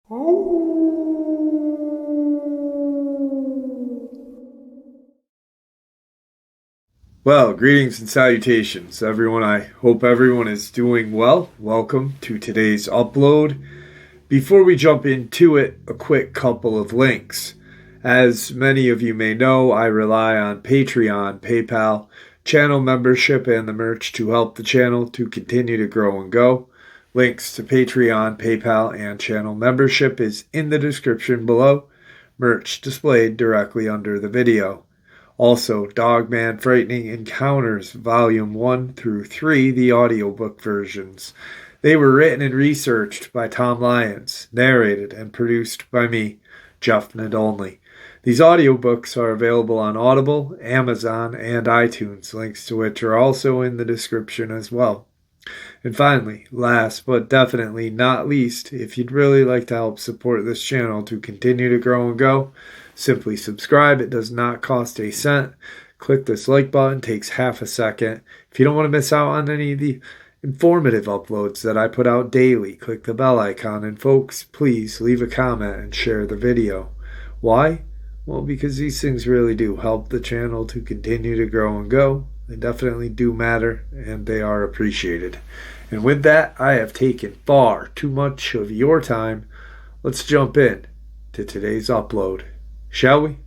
Well, greetings and salutations, everyone. I hope everyone is doing well. Welcome to today's upload. Before we jump into it, a quick couple of links. As many of you may know, I rely on Patreon, PayPal, channel membership, and the merch to help the channel to continue to grow and go. Links to Patreon, PayPal, and channel membership is in the description below. Merch displayed directly under the video. Also, Dogman Frightening Encounters, Volume 1 through 3, the audiobook versions. They were written and researched by Tom Lyons, narrated and produced by me, Jeff Nadolny. These audiobooks are available on Audible, Amazon, and iTunes, links to which are also in the description as well. And finally, last but definitely not least, if you'd really like to help support this channel to continue to grow and go, simply subscribe. It does not cost a cent. Click this like button. It takes half a second. If you don't want to miss out on any of the informative uploads that I put out daily, click the bell icon. And folks, please leave a comment and share the video. Why? Well, because these things really do help the channel to continue to grow and go. They definitely do matter, and they are appreciated. And with that, I have taken far too much of your time. Let's jump in to today's upload. Shall we?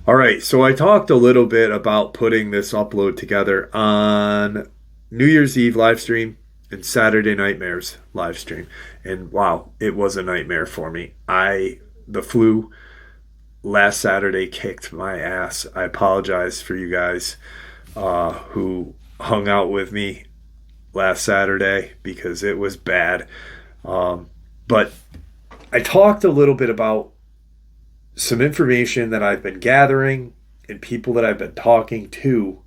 All right, so I talked a little bit about putting this upload together on New Year's Eve live stream and Saturday Nightmares live stream. And wow, it was a nightmare for me. The flu last Saturday kicked my ass. I apologize for you guys who hung out with me last Saturday because it was bad. But I talked a little bit about some information that I've been gathering and people that I've been talking to.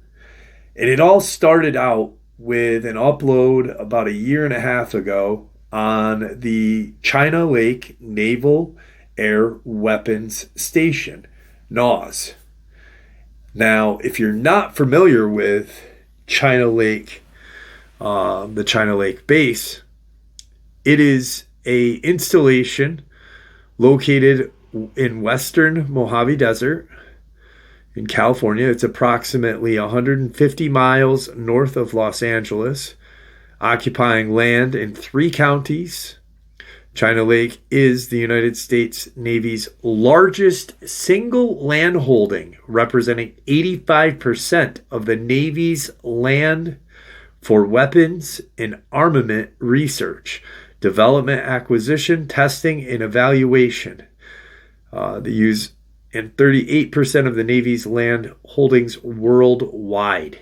And it all started out with an upload about a year and a half ago on the China Lake Naval Air Weapons Station, NAWS. Now, if you're not familiar with China Lake, the China Lake base, it is a installation located in western Mojave Desert in California. It's approximately 150 miles north of Los Angeles, occupying land in 3 counties. China Lake is the United States Navy's largest single land holding, representing 85% of the Navy's land for weapons and armament research, development, acquisition, testing, and evaluation. They use and 38% of the Navy's land holdings worldwide.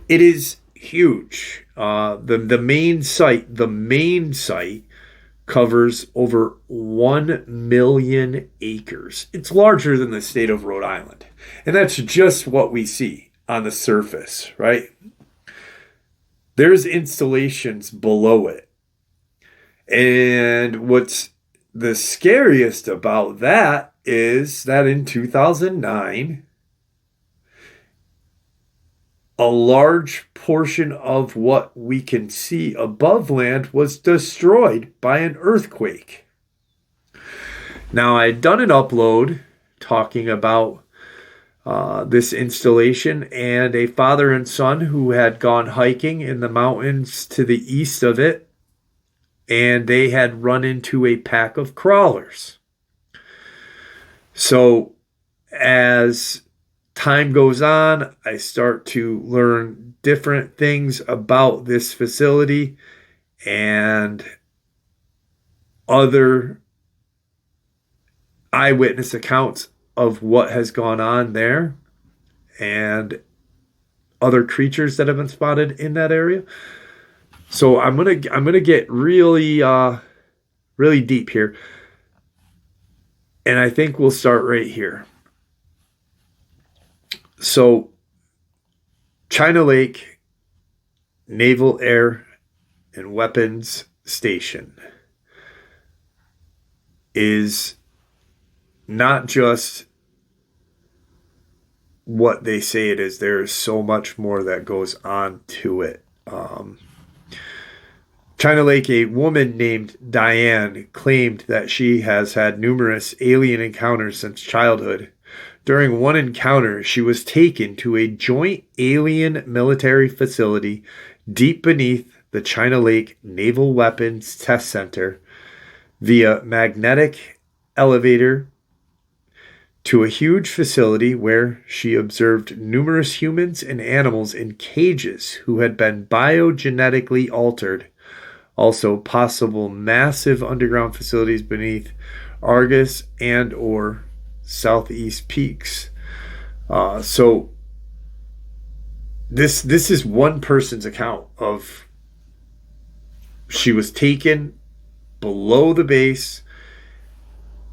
It is huge. The main site covers over 1 million acres. It's larger than the state of Rhode Island. And that's just what we see on the surface, right? There's installations below it. And what's the scariest about that is that in 2009, a large portion of what we can see above land was destroyed by an earthquake. Now, I had done an upload talking about this installation and a father and son who had gone hiking in the mountains to the east of it, and they had run into a pack of crawlers. So as time goes on, I start to learn different things about this facility and other eyewitness accounts of what has gone on there and other creatures that have been spotted in that area. So I'm gonna get really really deep here, and I think we'll start right here. So, China Lake Naval Air and Weapons Station is not just what they say it is. There is so much more that goes on to it. China Lake, a woman named Diane claimed that she has had numerous alien encounters since childhood. During one encounter, she was taken to a joint alien military facility deep beneath the China Lake Naval Weapons Test Center via magnetic elevator to a huge facility where she observed numerous humans and animals in cages who had been biogenetically altered. Also, possible massive underground facilities beneath Argus and or Southeast Peaks. So this is one person's account of she was taken below the base.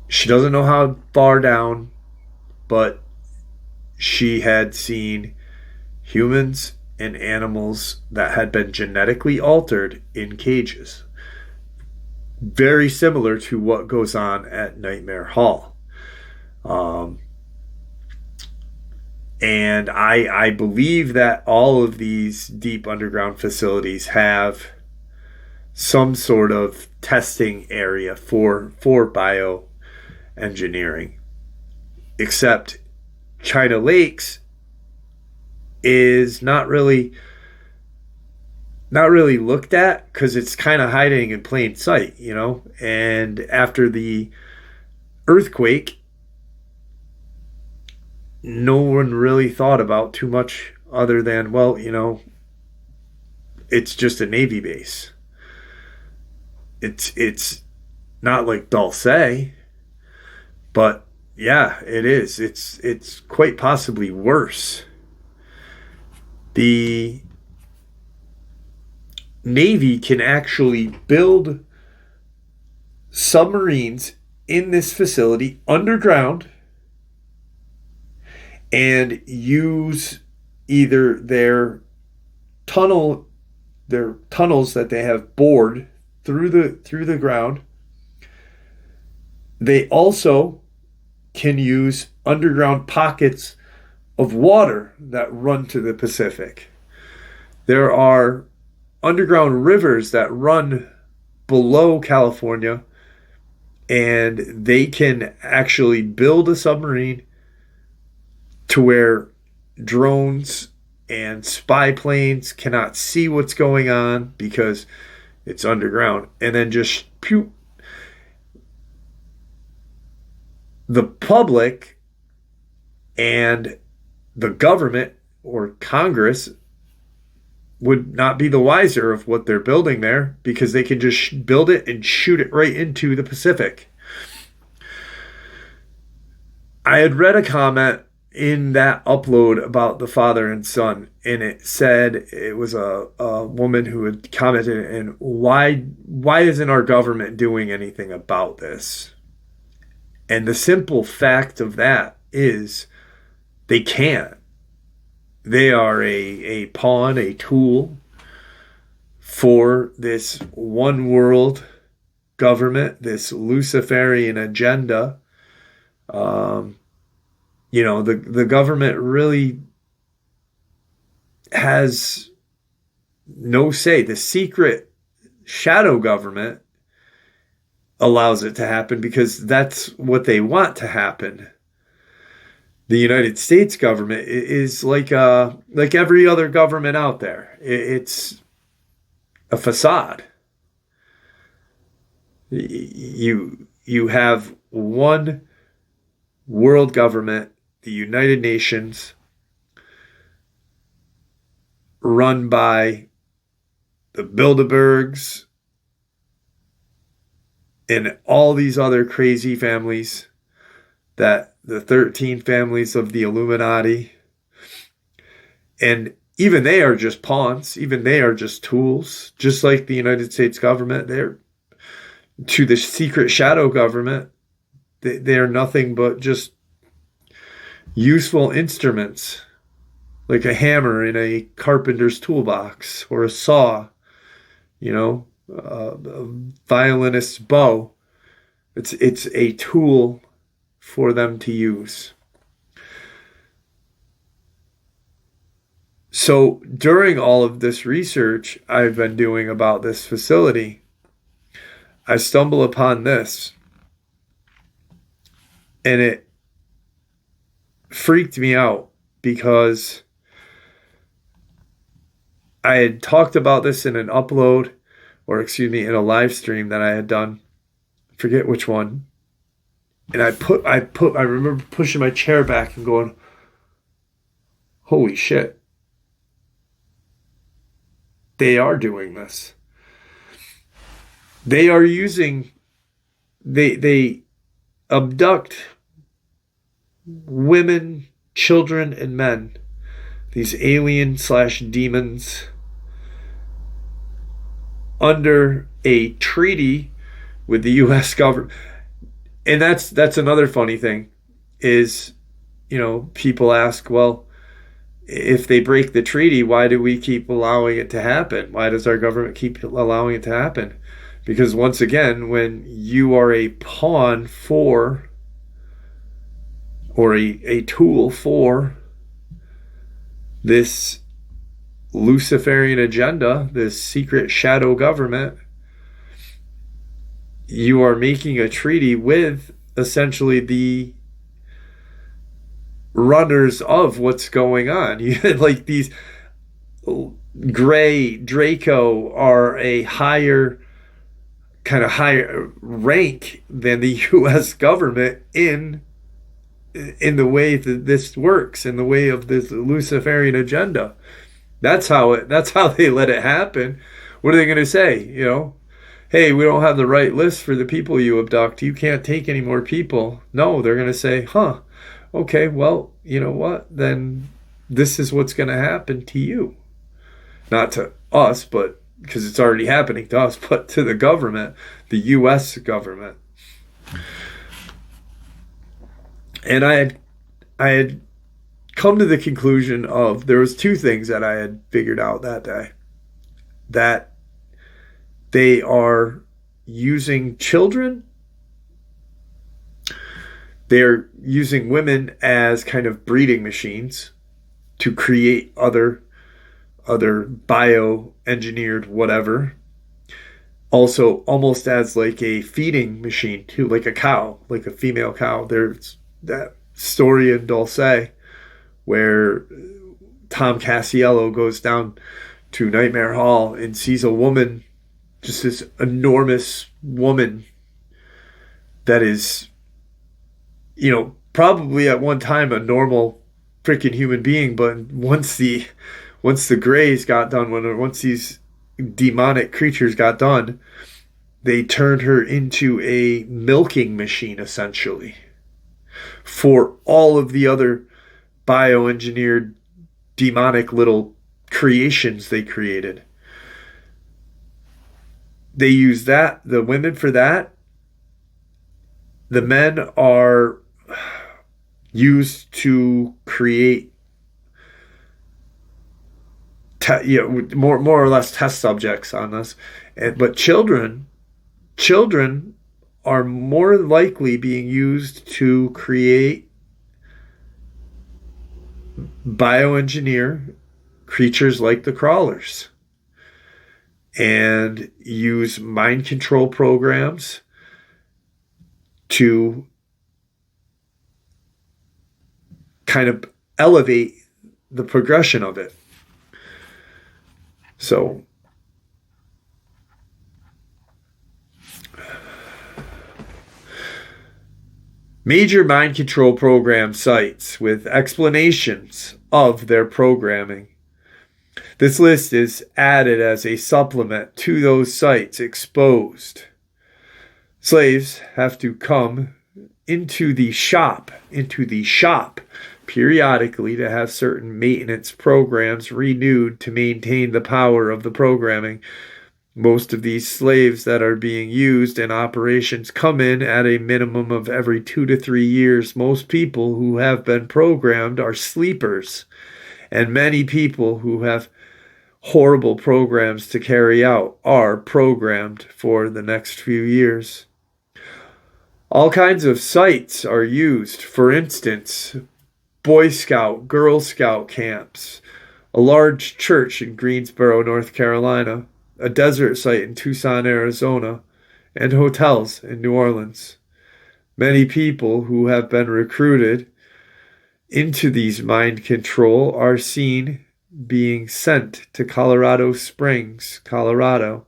She doesn't know how far down, but she had seen humans and animals that had been genetically altered in cages. Very similar to what goes on at Nightmare Hall. And I believe that all of these deep underground facilities have some sort of testing area for bioengineering. Except China Lakes is not really looked at because it's kind of hiding in plain sight, you know. And after the earthquake, no one really thought about too much other than, well, you know, it's just a Navy base. It's not like Dulce, but yeah, it is. It's quite possibly worse. The Navy can actually build submarines in this facility underground and use either their tunnels that they have bored through the ground. They also can use underground pockets of water that run to the Pacific. There are underground rivers that run below California, and they can actually build a submarine to where drones and spy planes cannot see what's going on because it's underground, and then just the public and the government or Congress would not be the wiser of what they're building there because they can just build it and shoot it right into the Pacific. I had read a comment in that upload about the father and son, and it said it was a woman who had commented, and why isn't our government doing anything about this? And the simple fact of that is they can't. They are a pawn, a tool for this one world government, this Luciferian agenda. You know, the government really has no say. The secret shadow government allows it to happen because that's what they want to happen. The United States government is like every other government out there. It's a facade. You have one world government, the United Nations, run by the Bilderbergs and all these other crazy families, that the 13 families of the Illuminati. And even they are just pawns. Even they are just tools. Just like the United States government, they're to the secret shadow government. They are nothing but just useful instruments, like a hammer in a carpenter's toolbox or a saw, you know, a violinist's bow. It's a tool for them to use. So during all of this research I've been doing about this facility, I stumble upon this, and it freaked me out because I had talked about this in an upload, or excuse me, in a live stream that I had done. Forget which one. And I remember pushing my chair back and going, holy shit. They are doing this. They are using, they abduct women, children, and men, these alien/demons, under a treaty with the U.S. government. And that's another funny thing is, people ask, well, if they break the treaty, why do we keep allowing it to happen? Why does our government keep allowing it to happen? Because once again, when you are a pawn for, or a tool for this Luciferian agenda, this secret shadow government, you are making a treaty with essentially the runners of what's going on. You like these Gray Draco are a higher rank than the U.S. government in the way that this works, in the way of this Luciferian agenda. That's how they let it happen. What are they going to say? Hey, we don't have the right list for the people you abduct. You can't take any more people. No, they're going to say, okay, well, you know what? Then this is what's going to happen to you. Not to us, but because it's already happening to us, but to the government, the U.S. government. And I had come to the conclusion of, there was two things that I had figured out that day. That they are using children. They're using women as kind of breeding machines to create other bioengineered whatever. Also, almost as like a feeding machine too, like a cow, like a female cow. There's that story in Dulce where Tom Casiello goes down to Nightmare Hall and sees a woman, just this enormous woman that is, probably at one time a normal freaking human being, but once the Greys got done, once these demonic creatures got done, they turned her into a milking machine, essentially, for all of the other bioengineered demonic little creations they created. They use that, the women for that. The men are used to create more or less test subjects on this. But children are more likely being used to create bioengineer creatures like the crawlers and use mind control programs to kind of elevate the progression of it. So major mind control program sites with explanations of their programming. This list is added as a supplement to those sites exposed. Slaves have to come into the shop periodically to have certain maintenance programs renewed to maintain the power of the programming. Most of these slaves that are being used in operations come in at a minimum of every 2 to 3 years. Most people who have been programmed are sleepers, and many people who have horrible programs to carry out are programmed for the next few years. All kinds of sites are used. For instance, Boy Scout, Girl Scout camps, a large church in Greensboro, North Carolina, a desert site in Tucson, Arizona, and hotels in New Orleans. Many people who have been recruited into these mind control are seen being sent to Colorado Springs, Colorado.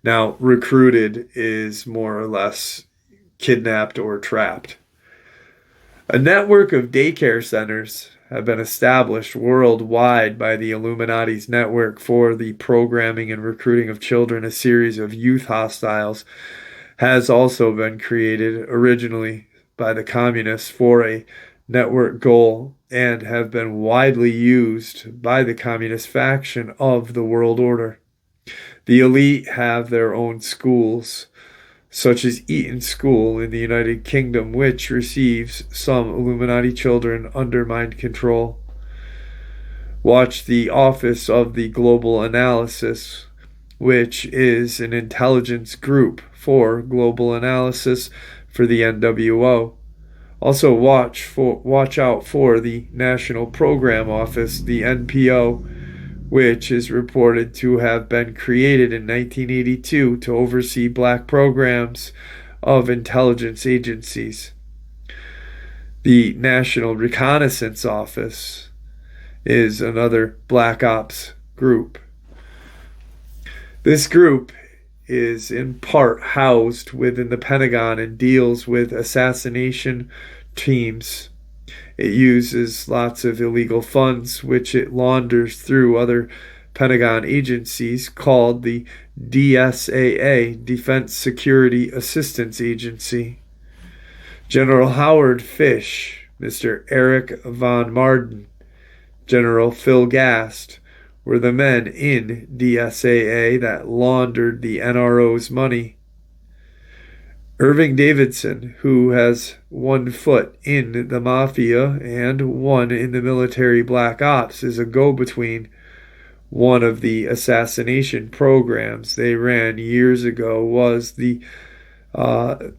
Now, recruited is more or less kidnapped or trapped. A network of daycare centers have been established worldwide by the Illuminati's network for the programming and recruiting of children. A series of youth hostiles has also been created originally by the communists for a network goal and have been widely used by the communist faction of the world order. The elite have their own schools, such as Eton School in the United Kingdom, which receives some Illuminati children under mind control. Watch the Office of the Global Analysis, which is an intelligence group for global analysis for the NWO. Also watch out for the National Program Office, the NPO, which is reported to have been created in 1982 to oversee black programs of intelligence agencies. The National Reconnaissance Office is another black ops group. This group is in part housed within the Pentagon and deals with assassination teams. It uses lots of illegal funds, which it launders through other Pentagon agencies called the DSAA, Defense Security Assistance Agency. General Howard Fish, Mr. Eric von Marden, General Phil Gast were the men in DSAA that laundered the NRO's money. Irving Davidson, who has one foot in the mafia and one in the military black ops, is a go-between. One of the assassination programs they ran years ago was the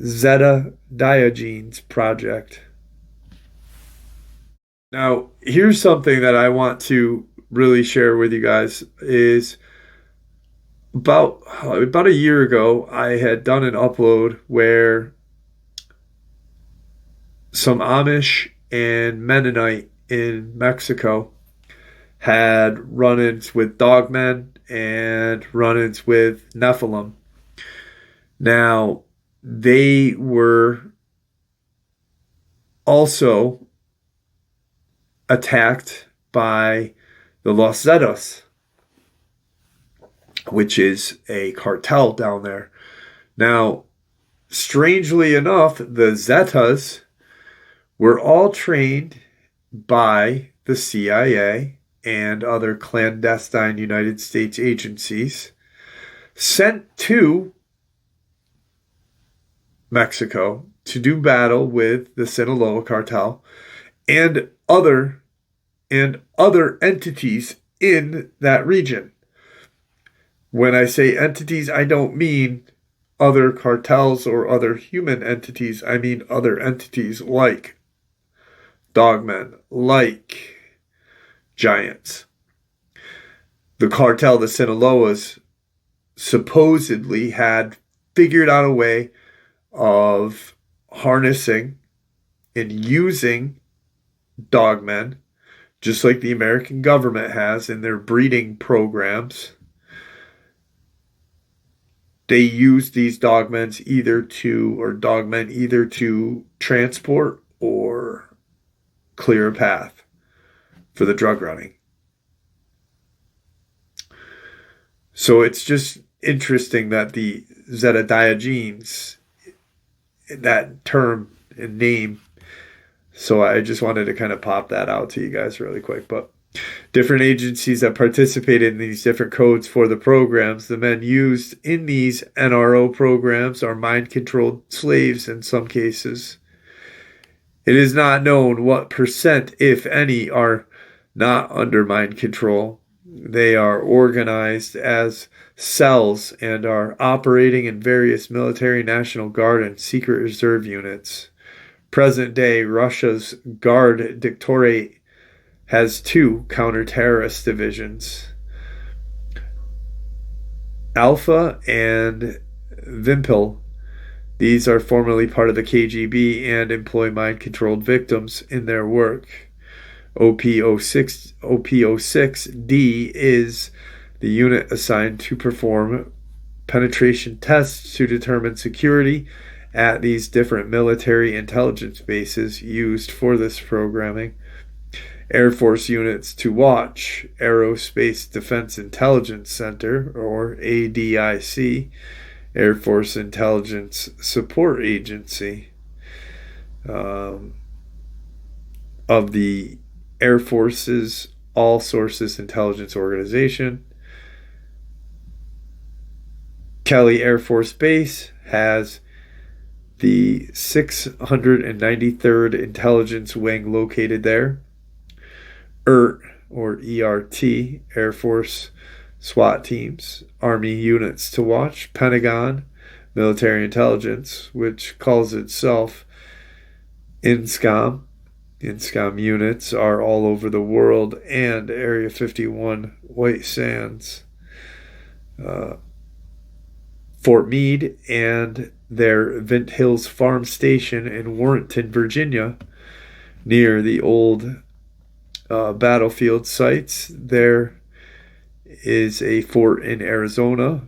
Zeta Diogenes Project. Now, here's something that I want to really share with you guys is about a year ago, I had done an upload where some Amish and Mennonite in Mexico had run-ins with Dogman and run-ins with Nephilim. Now, they were also attacked by the Los Zetas, which is a cartel down there. Now, strangely enough, the Zetas were all trained by the CIA and other clandestine United States agencies sent to Mexico to do battle with the Sinaloa cartel and other entities in that region. When I say entities, I don't mean other cartels or other human entities. I mean other entities like Dogman, like giants. The cartel, the Sinaloas, supposedly had figured out a way of harnessing and using dogmen, just like the American government has in their breeding programs. They use these dogmen either to transport or clear a path for the drug running. So it's just interesting that the Zeta Diogenes, that term and name. So I just wanted to kind of pop that out to you guys really quick. But different agencies that participated in these different codes for the programs, the men used in these NRO programs are mind-controlled slaves in some cases. It is not known what percent, if any, are not under mind control. They are organized as cells and are operating in various military, National Guard, and secret reserve units. Present day, Russia's Guard Dictatorate has two counter-terrorist divisions, Alpha and Vimpel. These are formerly part of the KGB and employ mind-controlled victims in their work. OP06D is the unit assigned to perform penetration tests to determine security at these different military intelligence bases used for this programming. Air Force units to watch: Aerospace Defense Intelligence Center, or ADIC, Air Force Intelligence Support Agency, of the Air Force's All Sources Intelligence Organization. Kelly Air Force Base has the 693rd Intelligence Wing located there. ERT, or ERT, Air Force SWAT teams, Army units to watch. Pentagon, military intelligence, which calls itself INSCOM. INSCOM units are all over the world, and Area 51 White Sands. Fort Meade and their Vint Hills Farm Station in Warrenton, Virginia, near the old battlefield sites. There is a fort in Arizona,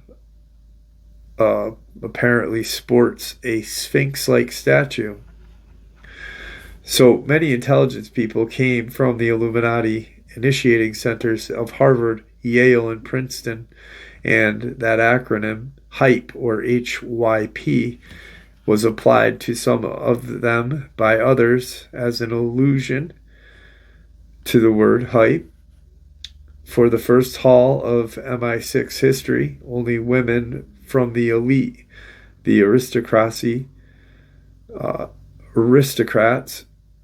apparently sports a sphinx-like statue. So many intelligence people came from the Illuminati initiating centers of Harvard, Yale, and Princeton, and that acronym, HYPE, or HYP, was applied to some of them by others as an allusion to the word hype. For the first hall of MI6 history, only women from the elite, the aristocrats,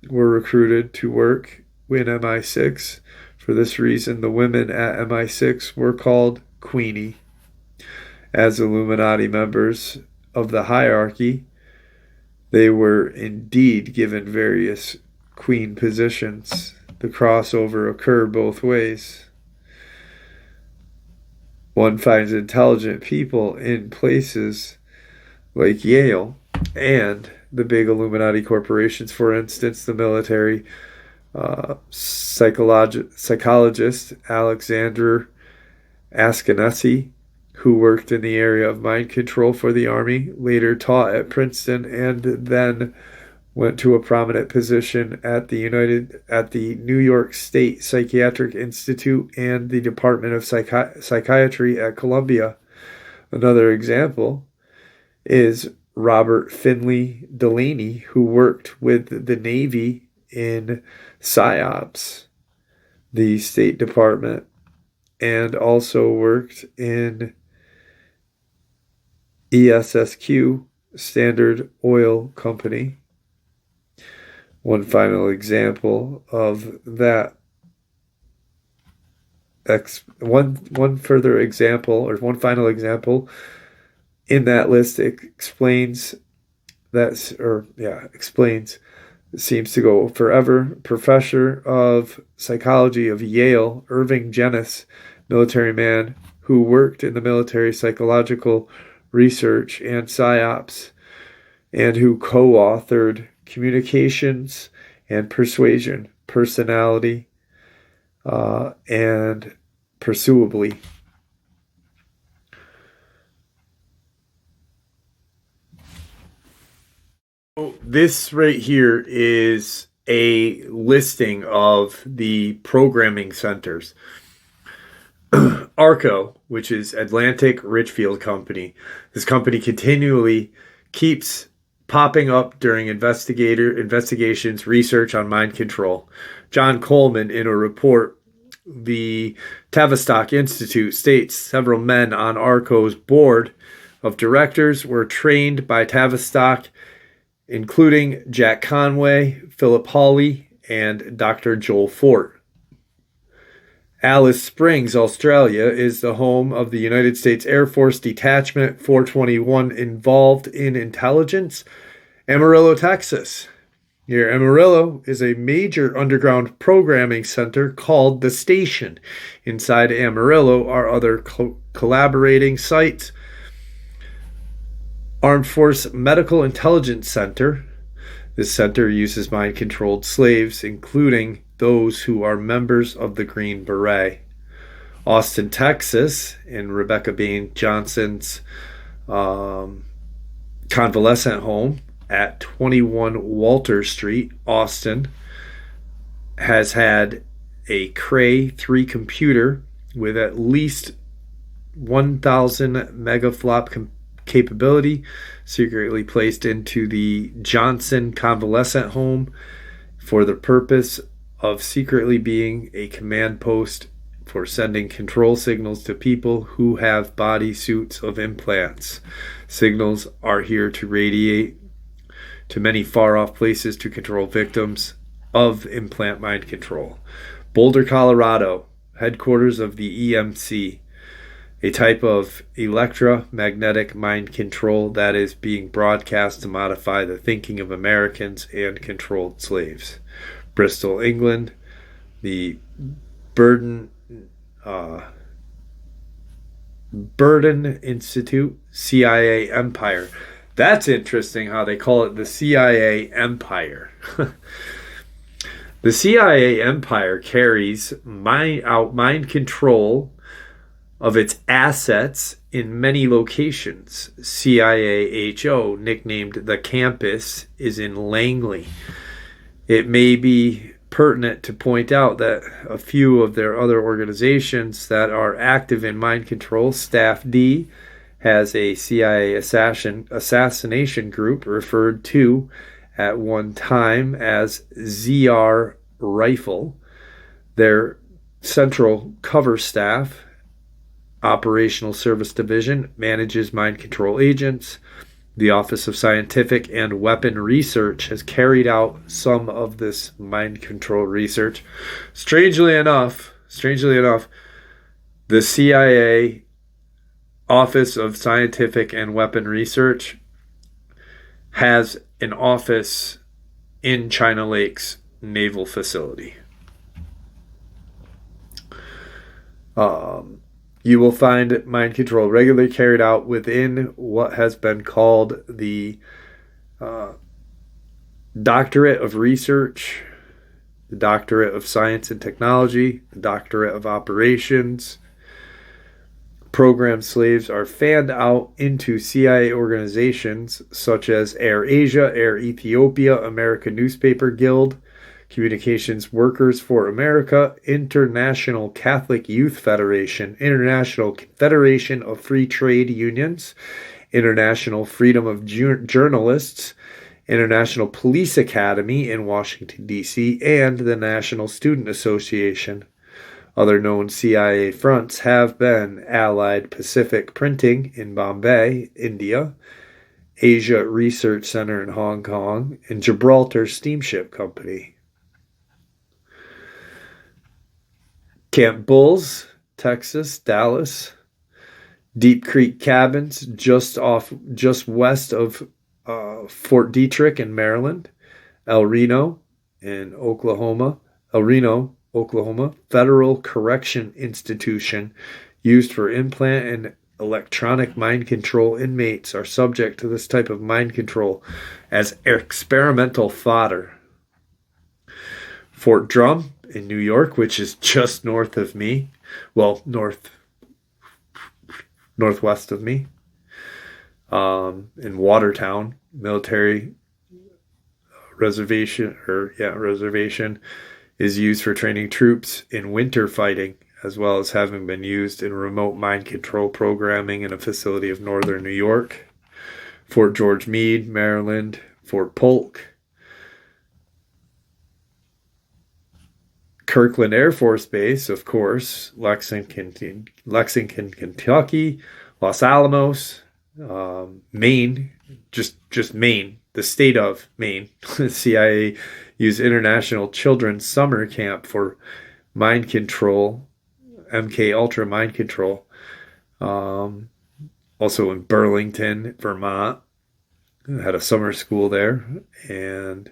were recruited to work in MI6. For this reason, the women at MI6 were called Queenie. As Illuminati members of the hierarchy, they were indeed given various queen positions. The crossover occurred both ways. One finds intelligent people in places like Yale and the big Illuminati corporations. For instance, the military psychologist Alexander Askenazi, who worked in the area of mind control for the Army, later taught at Princeton, and then went to a prominent position at the New York State Psychiatric Institute and the Department of Psychiatry at Columbia. Another example is Robert Finley Delaney, who worked with the Navy in PSYOPs, the State Department, and also worked in ESSQ, Standard Oil Company. One final example of that, one further example, or one final example in that list explains, seems to go forever. Professor of psychology of Yale, Irving Jennis, military man who worked in the military psychological research and PSYOPs, and who co-authored Communications and Persuasion, Personality, and Pursuably. This right here is a listing of the programming centers. ARCO, which is Atlantic Richfield Company. This company continually keeps popping up during investigations, research on mind control. John Coleman, in a report, the Tavistock Institute, states several men on ARCO's board of directors were trained by Tavistock, including Jack Conway, Philip Hawley, and Dr. Joel Fort. Alice Springs, Australia, is the home of the United States Air Force Detachment 421 involved in intelligence. Amarillo, Texas, Near Amarillo is a major underground programming center called the Station. Inside Amarillo are other collaborating sites: Armed Force Medical Intelligence Center. This center uses mind-controlled slaves, including those who are members of the Green Beret. Austin, Texas, in Rebecca Bain Johnson's convalescent home at 21 Walter Street, Austin, has had a Cray 3 computer with at least 1,000 megaflop capability secretly placed into the Johnson convalescent home for the purpose of secretly being a command post for sending control signals to people who have body suits of implants. Signals are here to radiate to many far-off places to control victims of implant mind control. Boulder, Colorado, headquarters of the EMC, a type of electromagnetic mind control that is being broadcast to modify the thinking of Americans and controlled slaves. Bristol, England, the Burden Institute, CIA Empire. That's interesting how they call it the CIA Empire. The CIA Empire carries mind control of its assets in many locations. CIA HO, nicknamed the Campus, is in Langley. It may be pertinent to point out that a few of their other organizations that are active in mind control, Staff D has a CIA assassination group referred to at one time as ZR Rifle. Their Central Cover Staff Operational Service Division manages mind control agents. The Office of Scientific and Weapon Research has carried out some of this mind control research. Strangely enough, the CIA Office of Scientific and Weapon Research has an office in China Lake's naval facility. You will find mind control regularly carried out within what has been called the Doctorate of Research, the Doctorate of Science and Technology, the Doctorate of Operations. Program slaves are fanned out into CIA organizations such as Air Asia, Air Ethiopia, American Newspaper Guild, Communications Workers for America, International Catholic Youth Federation, International Confederation of Free Trade Unions, International Freedom of Journalists, International Police Academy in Washington, D.C., and the National Student Association. Other known CIA fronts have been Allied Pacific Printing in Bombay, India, Asia Research Center in Hong Kong, and Gibraltar Steamship Company. Camp Bulls, Texas, Dallas, Deep Creek Cabins just west of Fort Detrick in Maryland, El Reno, Oklahoma, Federal Correction Institution used for implant and electronic mind control. Inmates are subject to this type of mind control as experimental fodder. Fort Drum in New York, which is just north of me, northwest of me, in Watertown, military reservation is used for training troops in winter fighting, as well as having been used in remote mind control programming in a facility of northern New York. Fort George Meade, Maryland, Fort Polk, Kirkland Air Force Base, of course, Lexington, Kentucky, Los Alamos, Maine, just Maine, the state of Maine. The CIA used International Children's Summer Camp for mind control, MK Ultra mind control. Also in Burlington, Vermont, had a summer school there, and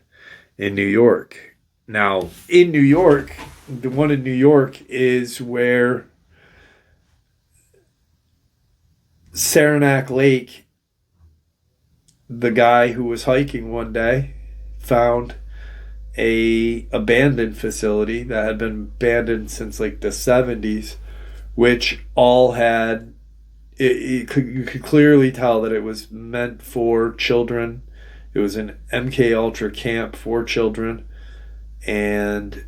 in New York. Now, in New York, the one in New York is where Saranac Lake, the guy who was hiking one day, found a abandoned facility that had been abandoned since like the 70s, which all had you could clearly tell that it was meant for children. It was an MK Ultra camp for children, and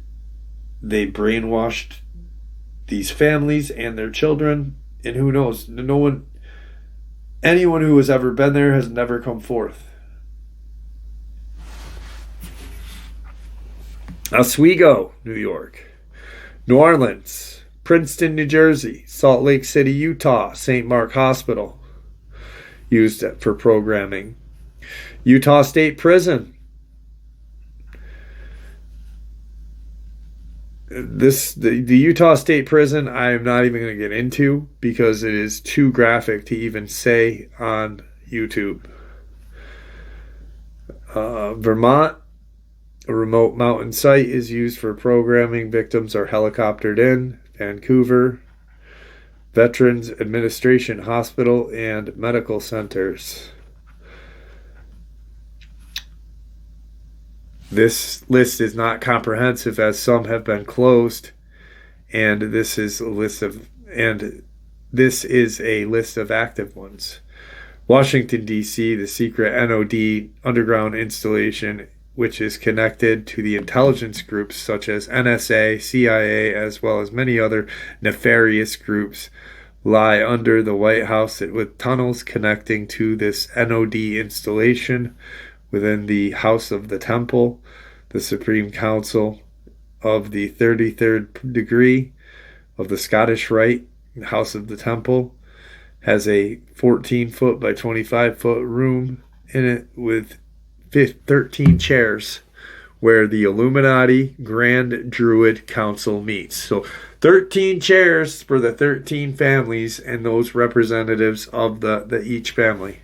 they brainwashed these families and their children, and who knows, anyone who has ever been there has never come forth. Oswego, New York. New Orleans. Princeton, New Jersey. Salt Lake City, Utah. St. Mark Hospital. Used it for programming. Utah State Prison. The Utah State Prison I am not even going to get into because it is too graphic to even say on YouTube. Vermont. A remote mountain site is used for programming. Victims are helicoptered in. Vancouver. Veterans Administration Hospital and Medical Centers. This list is not comprehensive as some have been closed, and this is a list of active ones. Washington, D.C., the secret NOD underground installation, which is connected to the intelligence groups such as NSA, CIA, as well as many other nefarious groups, lie under the White House with tunnels connecting to this NOD installation within the House of the Temple. The Supreme Council of the 33rd degree of the Scottish Rite, the House of the Temple, has a 14-foot by 25-foot room in it with 13 chairs where the Illuminati Grand Druid Council meets. So 13 chairs for the 13 families and those representatives of the each family.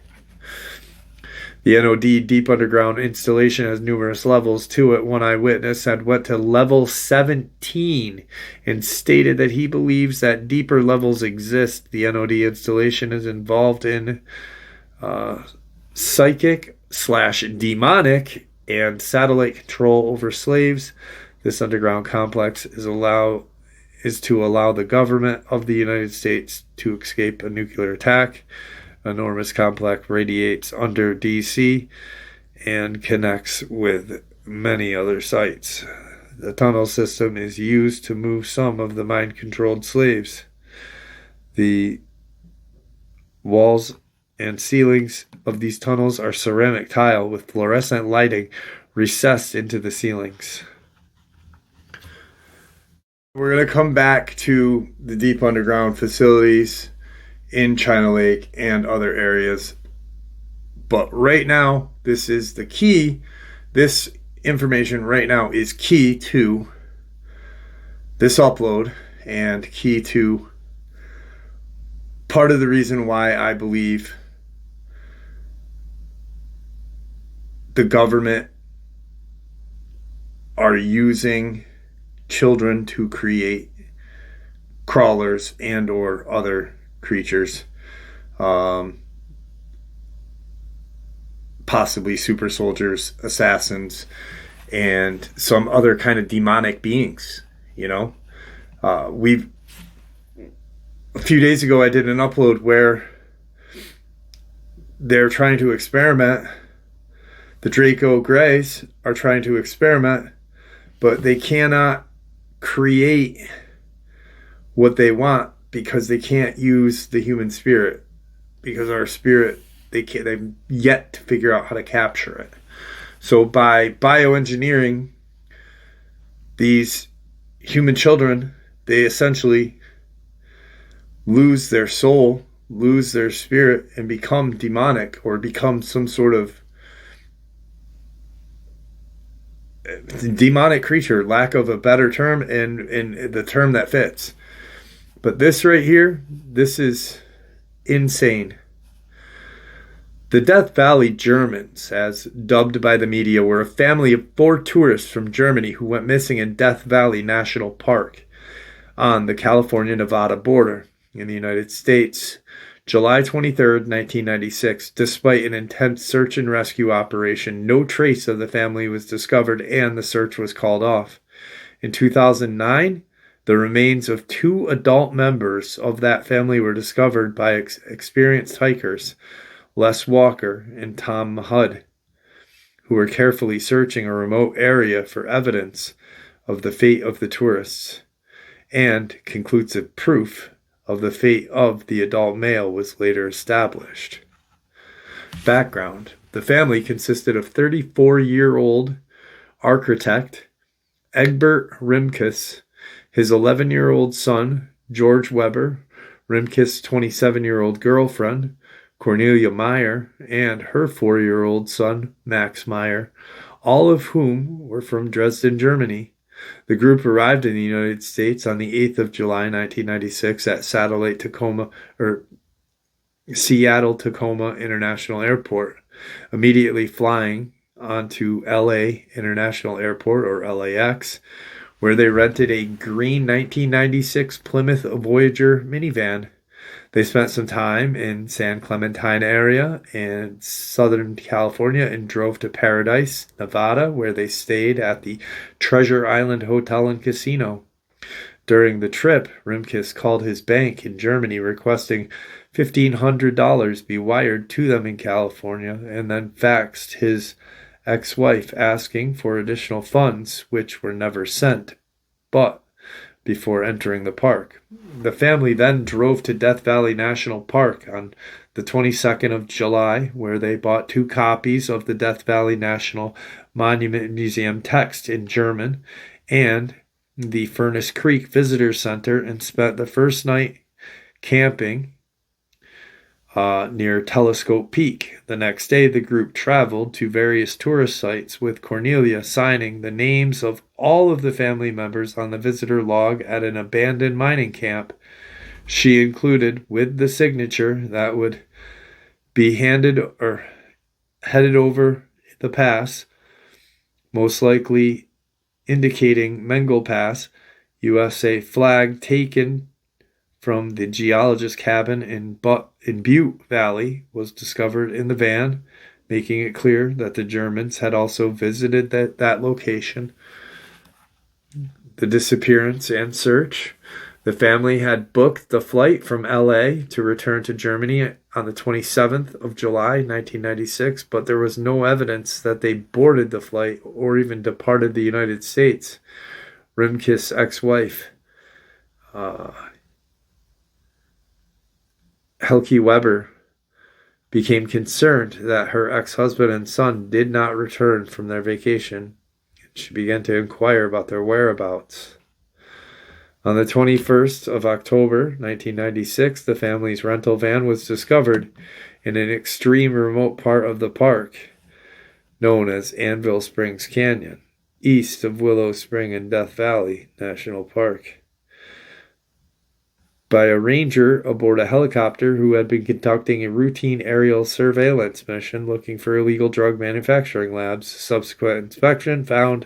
The NOD deep underground installation has numerous levels to it. One eyewitness went to level 17 and stated that he believes that deeper levels exist. The NOD installation is involved in psychic/demonic and satellite control over slaves. This underground complex is to allow the government of the United States to escape a nuclear attack. Enormous complex radiates under DC and connects with many other sites. The tunnel system is used to move some of the mind-controlled slaves. The walls and ceilings of these tunnels are ceramic tile with fluorescent lighting recessed into the ceilings. We're going to come back to the deep underground facilities in China Lake and other areas. But right now, this is the key. This information right now is key to this upload and key to part of the reason why I believe the government are using children to create crawlers and or other creatures, possibly super soldiers, assassins, and some other kind of demonic beings. A few days ago I did an upload where they're trying to experiment. The Draco Greys are trying to experiment, but they cannot create what they want because they can't use the human spirit, because our spirit, they've yet to figure out how to capture it. So by bioengineering these human children, they essentially lose their soul, lose their spirit, and become demonic or become some sort of demonic creature, lack of a better term, and the term that fits. But this right here, this is insane. The Death Valley Germans, as dubbed by the media, were a family of 4 tourists from Germany who went missing in Death Valley National Park on the California-Nevada border in the United States. July 23rd, 1996. Despite an intense search and rescue operation, no trace of the family was discovered and the search was called off. In 2009, the remains of 2 adult members of that family were discovered by experienced hikers, Les Walker and Tom Mudd, who were carefully searching a remote area for evidence of the fate of the tourists, and conclusive proof of the fate of the adult male was later established. Background: the family consisted of 34-year-old architect Egbert Rimkus, his 11-year-old son, George Weber, Rimkus' 27-year-old girlfriend, Cornelia Meyer, and her 4-year-old son, Max Meyer, all of whom were from Dresden, Germany. The group arrived in the United States on the 8th of July, 1996 at Seattle-Tacoma International Airport, immediately flying onto LA International Airport, or LAX, where they rented a green 1996 Plymouth Voyager minivan. They spent some time in San Clementine area in Southern California and drove to Paradise, Nevada, where they stayed at the Treasure Island Hotel and Casino. During the trip, Rimkus called his bank in Germany requesting $1,500 be wired to them in California, and then faxed his ex-wife asking for additional funds, which were never sent, but before entering the park. The family then drove to Death Valley National Park on the 22nd of July, where they bought 2 copies of the Death Valley National Monument Museum text in German and the Furnace Creek Visitor Center, and spent the first night camping near Telescope Peak. The next day, the group traveled to various tourist sites, with Cornelia signing the names of all of the family members on the visitor log at an abandoned mining camp. She included, with the signature that would be headed over the pass, most likely indicating Mengel Pass, USA flag taken from the geologist's cabin in Butte Valley was discovered in the van, making it clear that the Germans had also visited that location. The disappearance and search. The family had booked the flight from LA to return to Germany on the 27th of July, 1996, but there was no evidence that they boarded the flight or even departed the United States. Rimkus' ex-wife, Helke Weber, became concerned that her ex-husband and son did not return from their vacation. She began to inquire about their whereabouts. On the 21st of October, 1996, the family's rental van was discovered in an extreme remote part of the park known as Anvil Springs Canyon, east of Willow Spring and Death Valley National Park, by a ranger aboard a helicopter who had been conducting a routine aerial surveillance mission looking for illegal drug manufacturing labs. Subsequent inspection found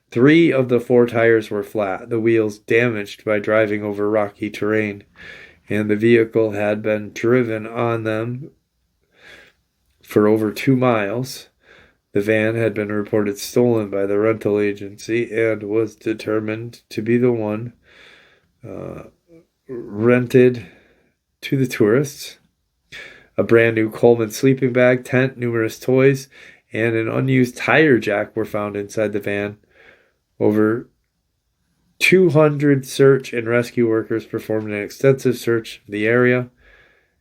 3 of the 4 tires were flat, the wheels damaged by driving over rocky terrain, and the vehicle had been driven on them for over 2 miles. The van had been reported stolen by the rental agency and was determined to be the one rented to the tourists. A brand new Coleman sleeping bag, tent, numerous toys, and an unused tire jack were found inside the van. Over 200 search and rescue workers performed an extensive search of the area.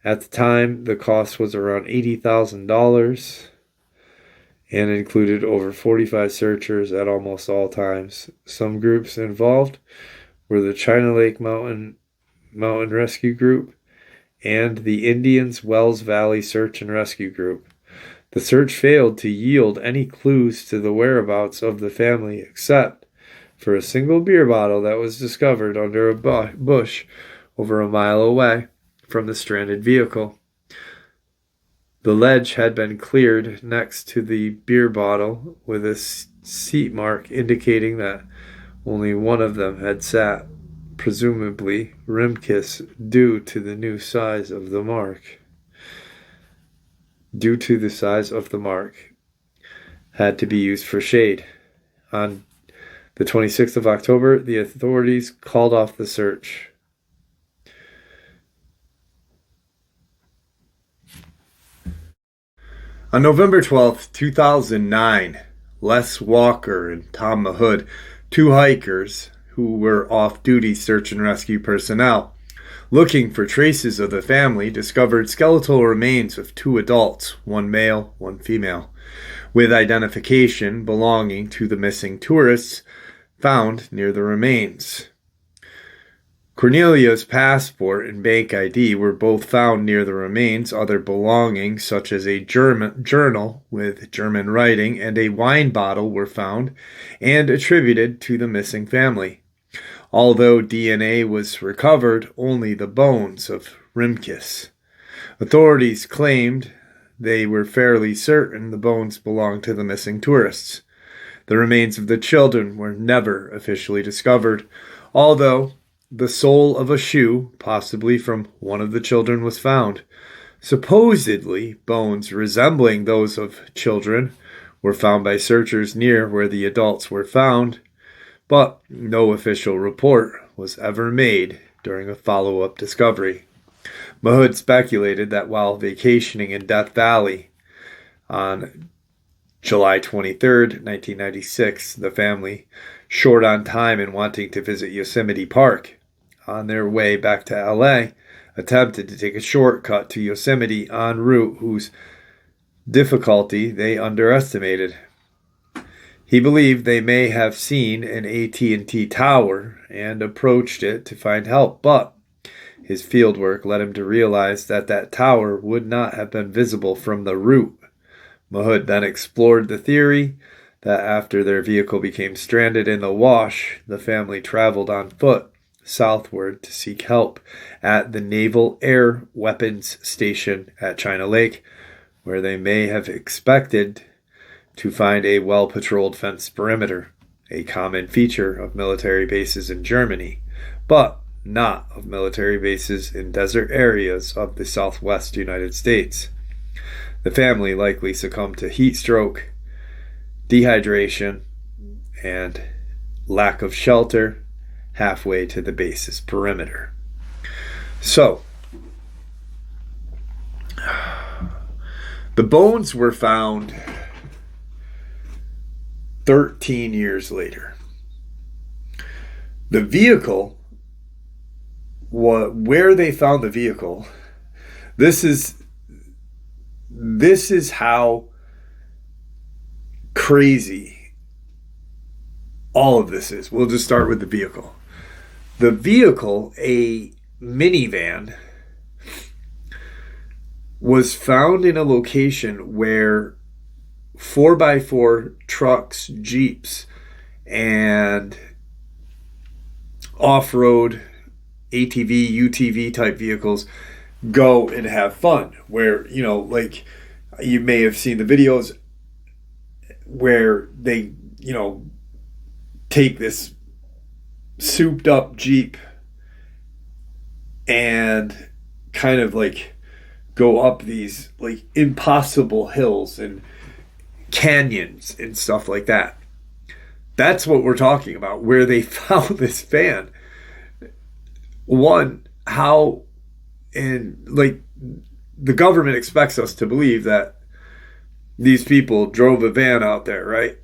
At the time, the cost was around $80,000 and included over 45 searchers at almost all times. Some groups involved were the China Lake Mountain Rescue Group and the Indians Wells Valley Search and Rescue Group. The search failed to yield any clues to the whereabouts of the family except for a single beer bottle that was discovered under a bush over a mile away from the stranded vehicle. The ledge had been cleared next to the beer bottle with a seat mark indicating that only one of them had sat, presumably Rimkus, due to the size of the mark. Had to be used for shade. On the 26th of October, the authorities called off the search. On November 12th, 2009, Les Walker and Tom Mahood, two hikers who were off-duty search and rescue personnel, looking for traces of the family, discovered skeletal remains of two adults, one male, one female, with identification belonging to the missing tourists found near the remains. Cornelia's passport and bank ID were both found near the remains. Other belongings, such as a journal with German writing and a wine bottle, were found and attributed to the missing family. Although DNA was recovered, only the bones of Rimkus. Authorities claimed they were fairly certain the bones belonged to the missing tourists. The remains of the children were never officially discovered, although the sole of a shoe, possibly from one of the children, was found. Supposedly, bones resembling those of children were found by searchers near where the adults were found, but no official report was ever made during a follow-up discovery. Mahood speculated that while vacationing in Death Valley on July 23, 1996, the family, short on time and wanting to visit Yosemite Park, on their way back to LA, attempted to take a shortcut to Yosemite en route whose difficulty they underestimated. He believed they may have seen an AT&T tower and approached it to find help, but his fieldwork led him to realize that that tower would not have been visible from the route. Mahood then explored the theory that after their vehicle became stranded in the wash, the family traveled on foot southward to seek help at the Naval Air Weapons Station at China Lake, where they may have expected to find a well-patrolled fenced perimeter, a common feature of military bases in Germany, but not of military bases in desert areas of the southwest United States. The family likely succumbed to heat stroke, dehydration, and lack of shelter halfway to the base's perimeter. So, the bones were found 13 years later. The vehicle, where they found the vehicle, this is how crazy all of this is. We'll just start with the vehicle. The vehicle, a minivan, was found in a location where 4x4 trucks, Jeeps, and off-road ATV, UTV type vehicles go and have fun. Where, like you may have seen the videos where they, take this souped up Jeep and kind of like go up these like impossible hills and canyons and stuff like that. That's what we're talking about, where they found this van. One, how, and like the government expects us to believe that these people drove a van out there, right?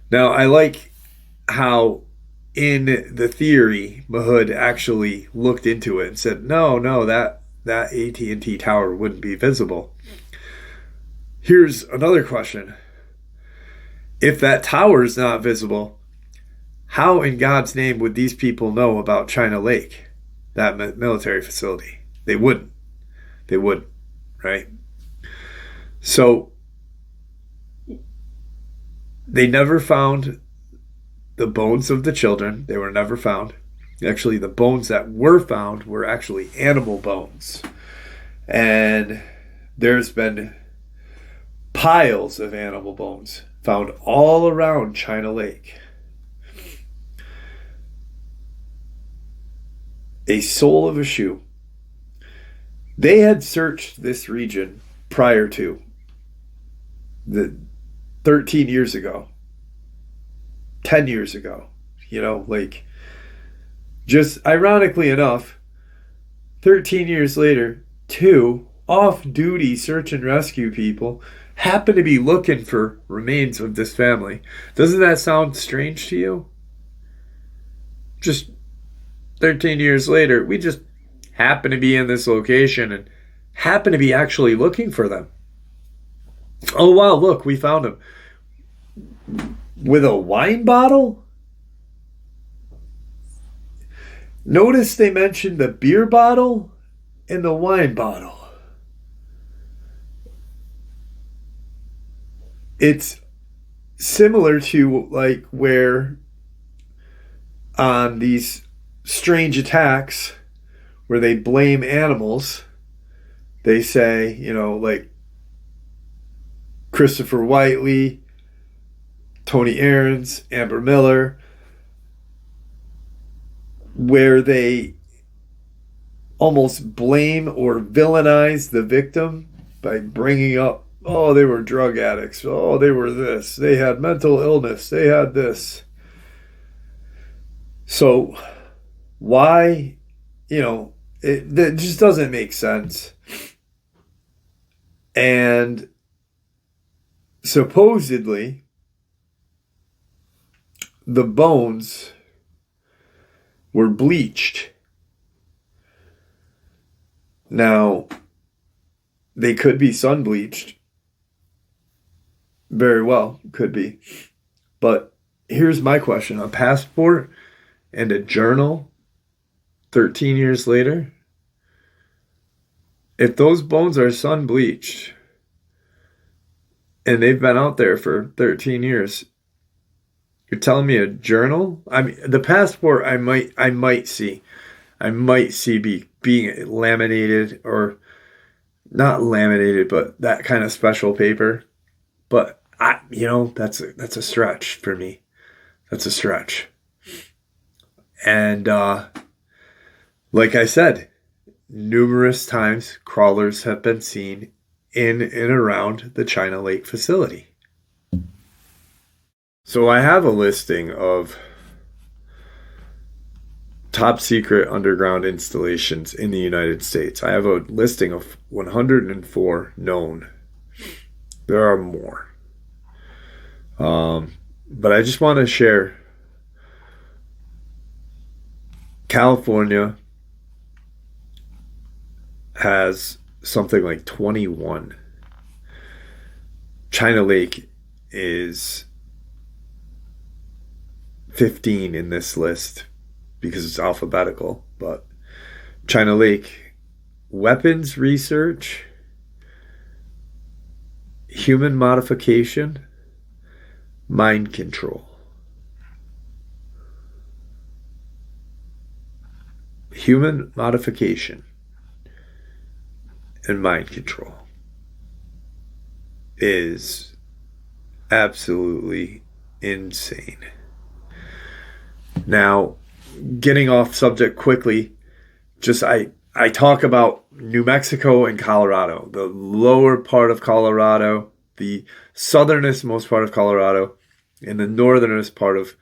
Now, I like how in the theory, Mahood actually looked into it and said, no, that AT&T tower wouldn't be visible. Here's another question. If that tower is not visible, how in God's name would these people know about China Lake, that military facility? They wouldn't. They wouldn't, right? So they never found the bones of the children. They were never found. Actually, the bones that were found were actually animal bones. And there's been piles of animal bones found all around China Lake. A sole of a shoe. They had searched this region prior to the 13 years ago, 10 years ago, like, just ironically enough, 13 years later, 2 off-duty search and rescue people happen to be looking for remains of this family. Doesn't that sound strange to you? Just 13 years later, we just happen to be in this location and happen to be actually looking for them. Oh, wow, look, we found them. With a wine bottle? Notice they mentioned the beer bottle and the wine bottle. It's similar to like where on these strange attacks where they blame animals, they say, like Christopher Whiteley, Tony Aarons, Amber Miller, where they almost blame or villainize the victim by bringing up, oh, they were drug addicts, oh, they were this, they had mental illness, they had this. So why, it just doesn't make sense. And supposedly the bones were bleached. Now, they could be sun bleached. Very well, could be. But here's my question. A passport and a journal 13 years later? If those bones are sun bleached and they've been out there for 13 years, you're telling me a journal? I mean, the passport I might see being laminated, or not laminated, but that kind of special paper. But that's a stretch for me. That's a stretch. And like I said, numerous times crawlers have been seen in and around the China Lake facility. So I have a listing of top secret underground installations in the United States. I have a listing of 104 known. There are more. But I just want to share California has something like 21. China Lake is 15 in this list because it's alphabetical. But China Lake, weapons research, human modification, mind control. Human modification and mind control is absolutely insane. Now, getting off subject quickly, I talk about New Mexico and Colorado, the lower part of Colorado, the southernest most part of Colorado, and the northernest part of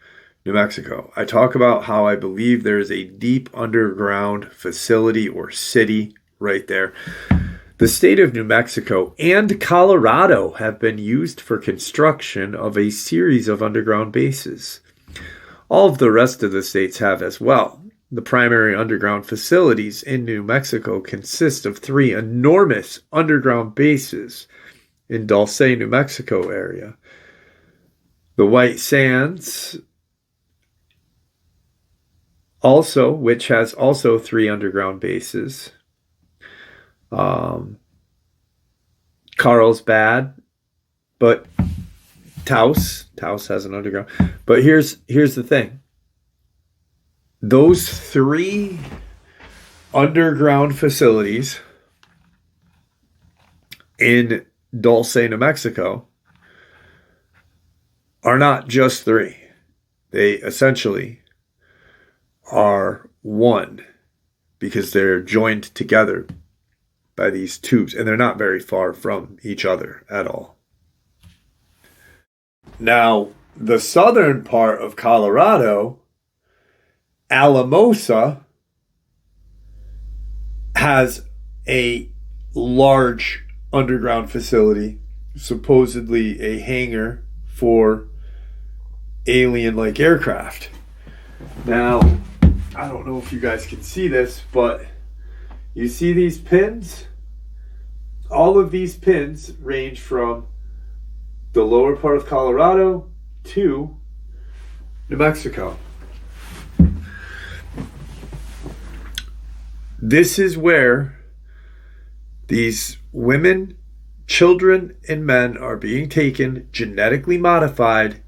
New Mexico. I talk about how I believe there is a deep underground facility or city right there. The state of New Mexico and Colorado have been used for construction of a series of underground bases. All of the rest of the states have as well. The primary underground facilities in New Mexico consist of 3 enormous underground bases in Dulce, New Mexico area. The White Sands, which has also 3 underground bases. Carlsbad, but Taos has an underground. But here's the thing. Those 3 underground facilities in Dulce, New Mexico, are not just three. They essentially are one because they're joined together by these tubes, and they're not very far from each other at all. Now, the southern part of Colorado, Alamosa, has a large underground facility, supposedly a hangar for alien-like aircraft. Now, I don't know if you guys can see this, but you see these pins? All of these pins range from the lower part of Colorado to New Mexico. This is where these women, children, and men are being taken, genetically modified.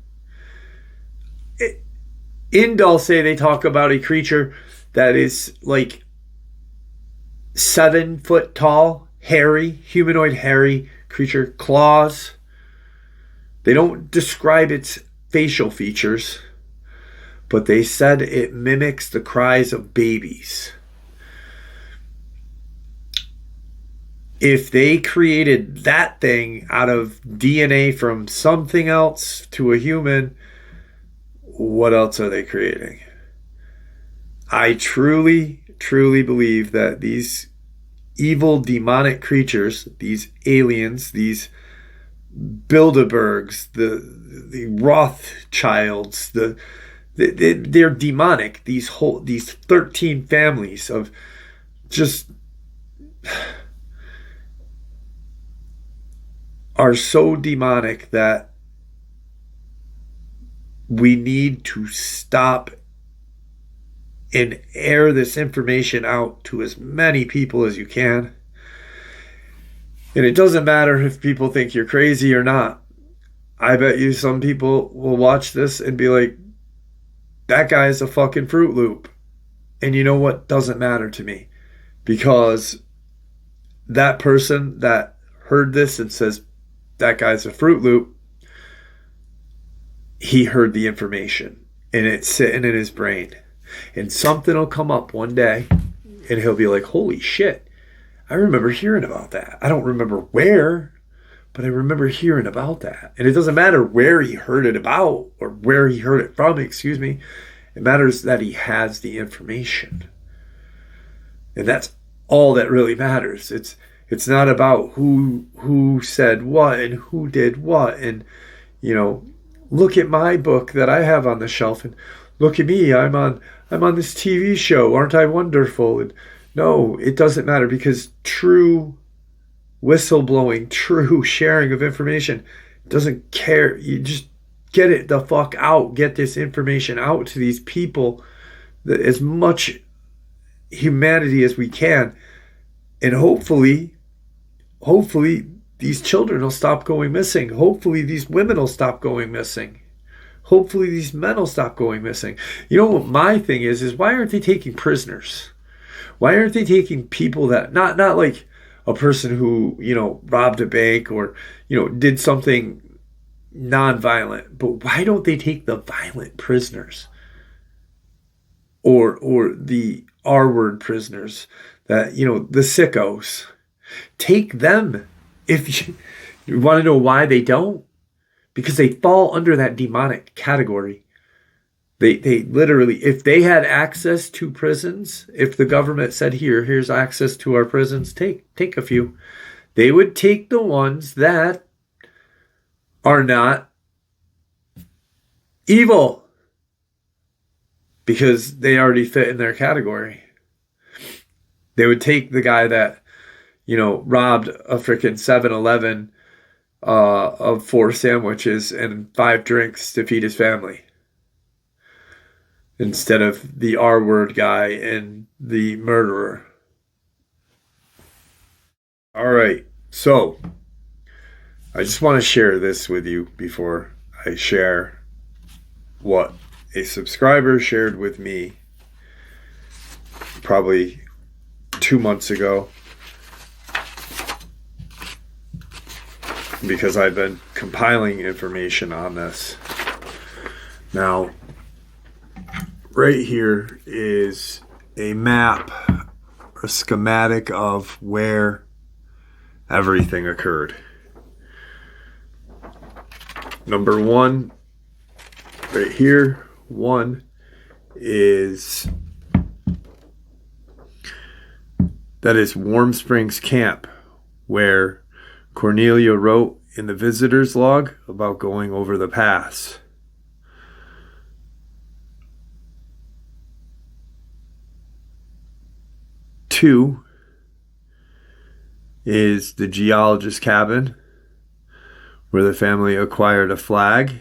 In Dulce, they talk about a creature that is like 7 foot tall, hairy, humanoid hairy creature, claws. They don't describe its facial features, but they said it mimics the cries of babies. If they created that thing out of DNA from something else to a human, what else are they creating? I truly, truly believe that these evil demonic creatures, these aliens, these Bilderbergs, the Rothschilds, they're demonic. These 13 families of just are so demonic that we need to stop and air this information out to as many people as you can. And it doesn't matter if people think you're crazy or not. I bet you some people will watch this and be like, that guy's a fucking Fruit Loop. And you know what? Doesn't matter to me. Because that person that heard this and says, that guy's a Fruit Loop, he heard the information. And it's sitting in his brain. And something will come up one day and he'll be like, holy shit, I remember hearing about that. I don't remember where, but I remember hearing about that. And it doesn't matter where he heard it about or where he heard it from, excuse me. It matters that he has the information. And that's all that really matters. It's not about who said what and who did what. And, you know, look at my book that I have on the shelf and look at me, I'm on this TV show, aren't I wonderful? And no, it doesn't matter, because true whistleblowing, true sharing of information doesn't care. You just get it the fuck out. Get this information out to these people, as much humanity as we can. And hopefully these children will stop going missing. Hopefully these women will stop going missing. Hopefully these men will stop going missing. You know what my thing is why aren't they taking prisoners? Why aren't they taking people that, not like a person who, you know, robbed a bank or, you know, did something non-violent, but why don't they take the violent prisoners? Or the R-word prisoners that, you know, the sickos. Take them. If you want to know why they don't, because they fall under that demonic category. They literally, if they had access to prisons, if the government said, here's access to our prisons, take a few, they would take the ones that are not evil, because they already fit in their category. They would take the guy that, you know, robbed a freaking 7-Eleven of 4 sandwiches and 5 drinks to feed his family, instead of the R-word guy and the murderer. All right, so I just want to share this with you before I share what a subscriber shared with me probably 2 months ago. because I've been compiling information on this. Now, right here is a map, a schematic of where everything occurred. Number one, right here, one is that is Warm Springs Camp, where Cornelia wrote in the visitor's log about going over the pass. Two is the geologist's cabin, where the family acquired a flag,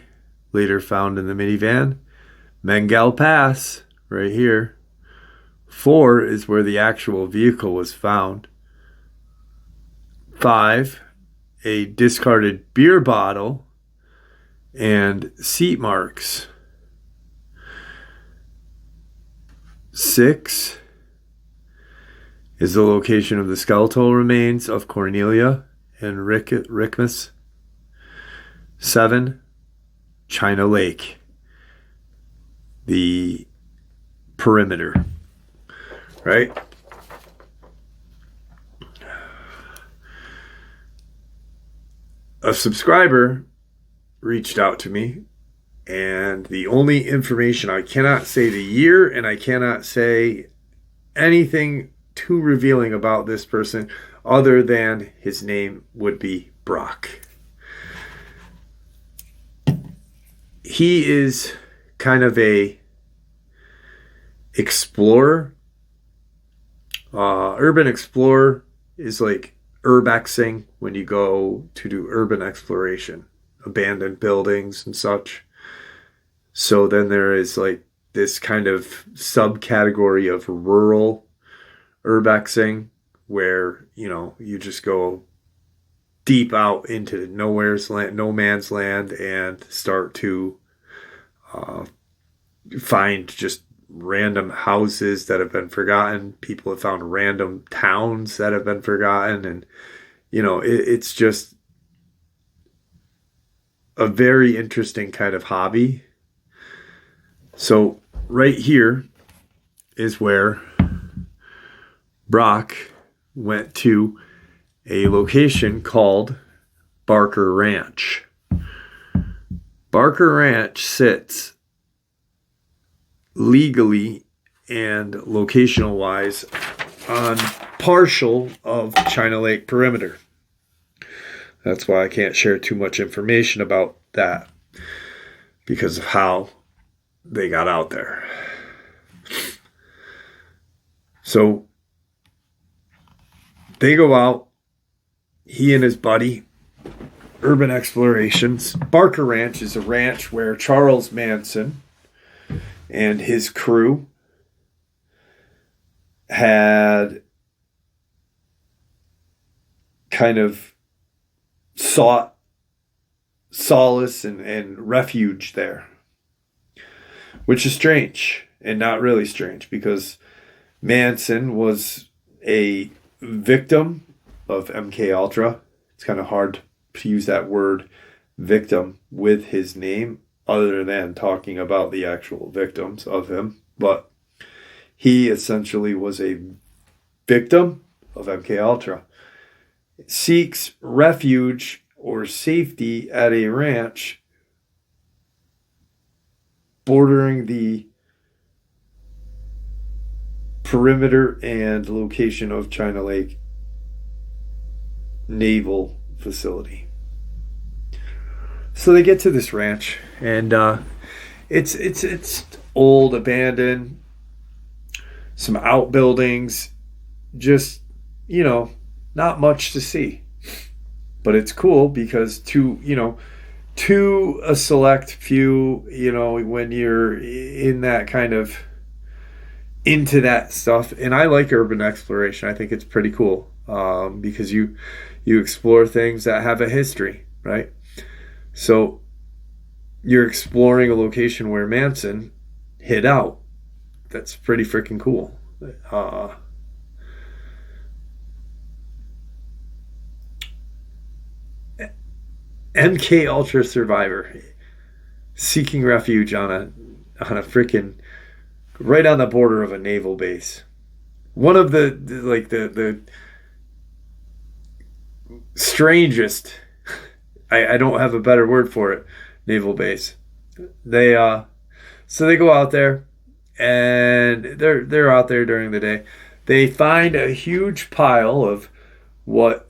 later found in the minivan. Mengel Pass, right here. 4 is where the actual vehicle was found. 5, a discarded beer bottle and seat marks. 6 is the location of the skeletal remains of Cornelia and Rickmus. 7, China Lake, the perimeter, right? A subscriber reached out to me, and the only information, I cannot say the year, and I cannot say anything too revealing about this person other than his name would be Brock. He is kind of a explorer. Urban explorer is like urbexing, when you go to do urban exploration, abandoned buildings and such. So then there is like this kind of subcategory of rural urbexing, where, you know, you just go deep out into no man's land and start to find just random houses that have been forgotten. People have found random towns that have been forgotten, and you know, it's just a very interesting kind of hobby. So right here is where Brock went to a location called Barker Ranch. Barker Ranch sits legally and locational wise on partial of China Lake perimeter. That's why I can't share too much information about that, because of how they got out there. So they go out, he and his buddy, urban explorations. Barker Ranch is a ranch where Charles Manson and his crew had kind of sought solace and refuge there, which is strange and not really strange, because Manson was a victim of MK Ultra. It's kind of hard to use that word victim with his name other than talking about the actual victims of him, but he essentially was a victim of MK Ultra. Seeks refuge or safety at a ranch bordering the perimeter and location of China Lake Naval Facility. So they get to this ranch, and it's old, abandoned, some outbuildings, just, you know, not much to see. But it's cool because to a select few, you know, when you're in that kind of into that stuff, and I like urban exploration. I think it's pretty cool because you explore things that have a history, right? So you're exploring a location where Manson hid out. That's pretty freaking cool. MK Ultra survivor seeking refuge on a freaking right on the border of a naval base. One of the strangest, I don't have a better word for it, naval base. They so they go out there, and they're out there during the day. They find a huge pile of what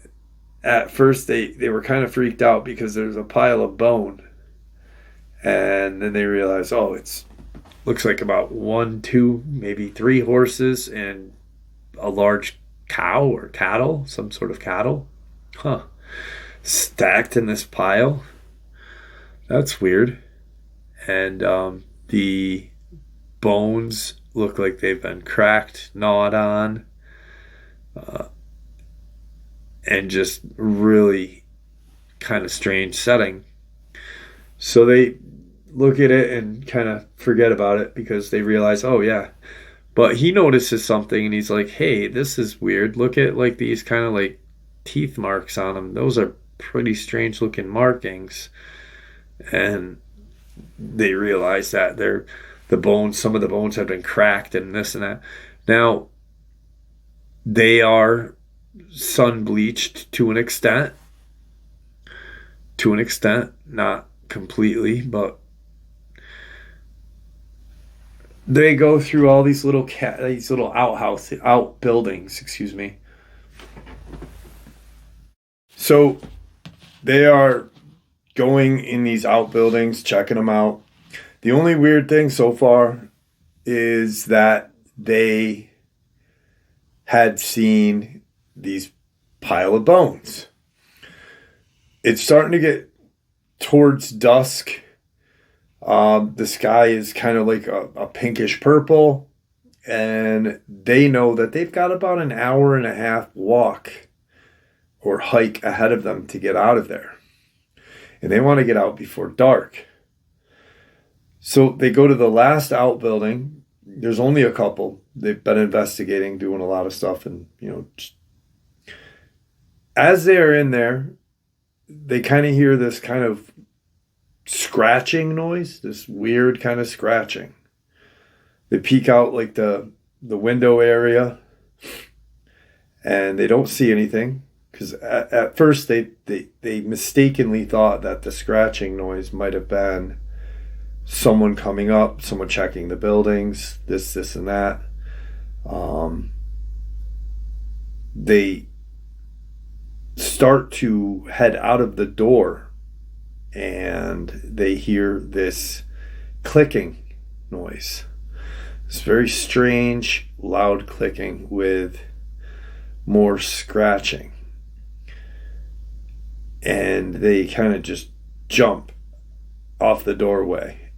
at first they were kind of freaked out because there's a pile of bone. And then they realize, oh, it's looks like about one, two, maybe three horses and a large cow or cattle, some sort of cattle. Huh. Stacked in this pile. That's weird. And the bones look like they've been cracked, gnawed on, and just really kind of strange setting. So they look at it and kind of forget about it because they realize, oh yeah. But he notices something and he's like, hey, this is weird. Look at like these kind of like teeth marks on them. Those are pretty strange looking markings. And they realize that some of the bones have been cracked and this and that. Now, they are sun bleached to an extent. To an extent, not completely, but they go through all these little outbuildings, excuse me. So they are going in these outbuildings, checking them out. The only weird thing so far is that they had seen these pile of bones. It's starting to get towards dusk. The sky is kind of like a pinkish purple, and they know that they've got about an hour and a half walk or hike ahead of them to get out of there. And they want to get out before dark. So they go to the last outbuilding. There's only a couple. They've been investigating, doing a lot of stuff, and as they're in there, they kind of hear this kind of scratching noise, this weird kind of scratching. They peek out like the window area, and they don't see anything because at first they mistakenly thought that the scratching noise might have been someone coming up, someone checking the buildings, this and that. They start to head out of the door, and they hear this clicking noise. It's very strange, loud clicking with more scratching. And they kind of just jump off the doorway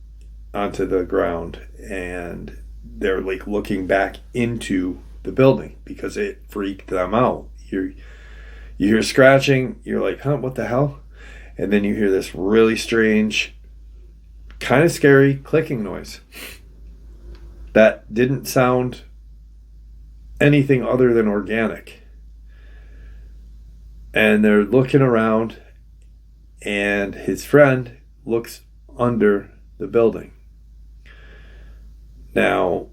onto the ground, and they're like looking back into the building because it freaked them out. You hear scratching, you're like, huh, what the hell? And then you hear this really strange, kind of scary clicking noise that didn't sound anything other than organic. And they're looking around, and his friend looks under the building. Now,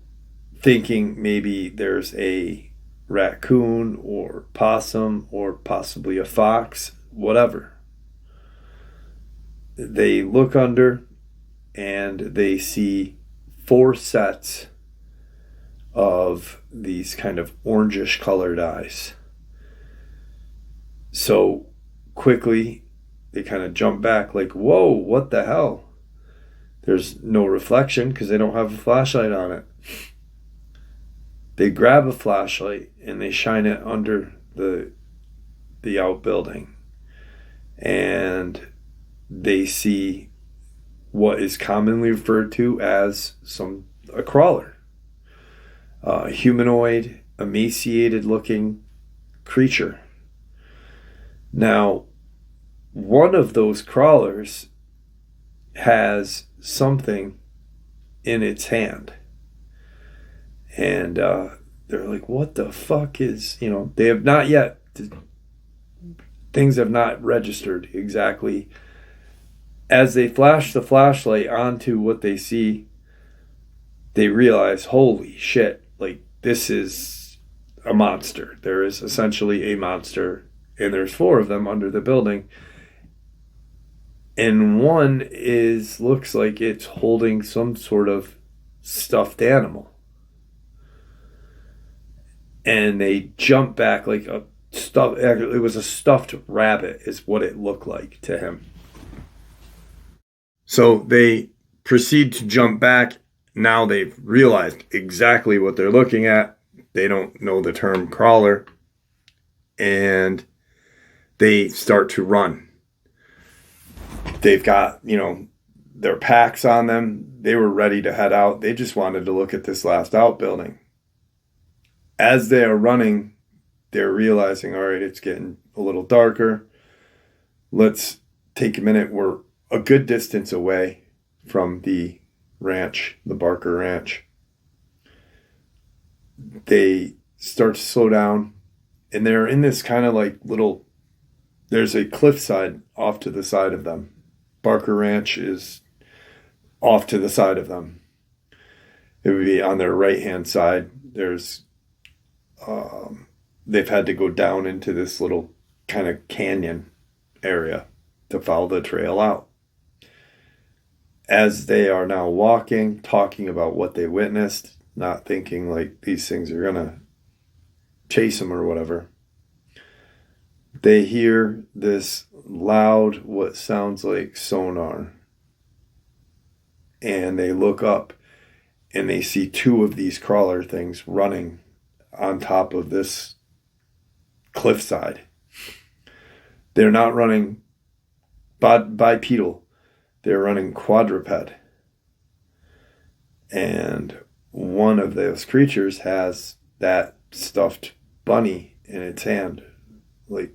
thinking maybe there's a raccoon or possum or possibly a fox, whatever. They look under, and they see 4 sets of these kind of orangish colored eyes. So quickly, they kind of jump back like, whoa, what the hell? There's no reflection because they don't have a flashlight on it. They grab a flashlight and they shine it under the outbuilding. And they see what is commonly referred to as a crawler. A humanoid, emaciated looking creature. Now, one of those crawlers has something in its hand. And they're like, what the fuck is, they have not yet, things have not registered exactly As they flash the flashlight onto what they see, they realize, holy shit, like this is a monster. There is essentially a monster, and there's 4 of them under the building. And one looks like it's holding some sort of stuffed animal. And they jump back like it was a stuffed rabbit is what it looked like to him. So they proceed to jump back. Now they've realized exactly what they're looking at. They don't know the term crawler. And they start to run. They've got, their packs on them. They were ready to head out. They just wanted to look at this last outbuilding. As they are running, they're realizing, all right, it's getting a little darker. Let's take a minute. We're a good distance away from the ranch, the Barker Ranch. They start to slow down, and they're in this kind of like there's a cliffside off to the side of them. Barker Ranch is off to the side of them. It would be on their right-hand side. There's, they've had to go down into this little kind of canyon area to follow the trail out. As they are now walking, talking about what they witnessed, not thinking like these things are going to chase them or whatever, they hear this loud, what sounds like sonar. And they look up and they see 2 of these crawler things running on top of this cliffside. They're not running bipedal. They're running quadruped. And one of those creatures has that stuffed bunny in its hand, like